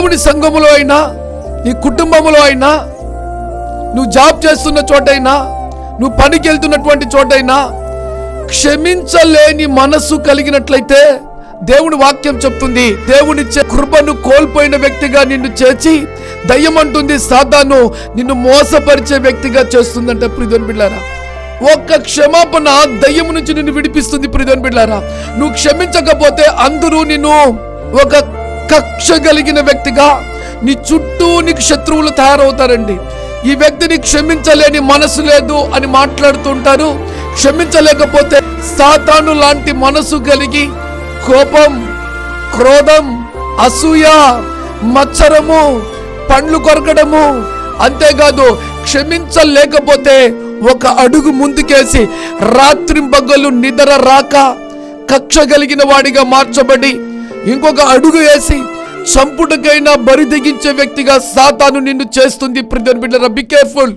దేవుని సంఘములో అయినా, నీ కుటుంబంలో అయినా, నువ్వు జాబ్ చేస్తున్న చోటైనా, నువ్వు పనికి వెళ్తున్నటువంటి చోటైనా క్షమించలేని మనసు కలిగినట్లయితే దేవుని వాక్యం చెప్తుంది, దేవునిచ్చే కృపను కోల్పోయిన వ్యక్తిగా నిన్ను చేర్చి దయ్యం అంటుంది సాతాను నిన్ను మోసపరిచే వ్యక్తిగా చేస్తుందంట. ప్రియదేవుని బిడ్డలారా, ఒక్క క్షమాపణ దయ్యం నుంచి నిన్ను విడిపిస్తుంది. ప్రియదేవుని బిడ్డలారా, నువ్వు క్షమించకపోతే అందరూ నిన్ను ఒక కక్ష కలిగిన వ్యక్తిగా, నీ చుట్టూ నీకు శత్రువులు తయారవుతారండి. ఈ వ్యక్తిని క్షమించలేని మనసు లేదు అని మాట్లాడుతుంటారు. క్షమించలేకపోతే సాతాను లాంటి మనసు కలిగి కోపం, క్రోధం, అసూయ, మత్సరము, పండ్లు కొరకడము, అంతేకాదు క్షమించలేకపోతే ఒక అడుగు ముందుకేసి రాత్రింపగలు నిద్ర రాక కక్ష కలిగిన వాడిగా మార్చబడి ఇంకొక అడుగు వేసి చంపుటకైనా బరి దిగించే వ్యక్తిగా సాతాను నిన్ను చేస్తుంది. ప్రియమైన బిడ్డలారా, బి కేర్ఫుల్.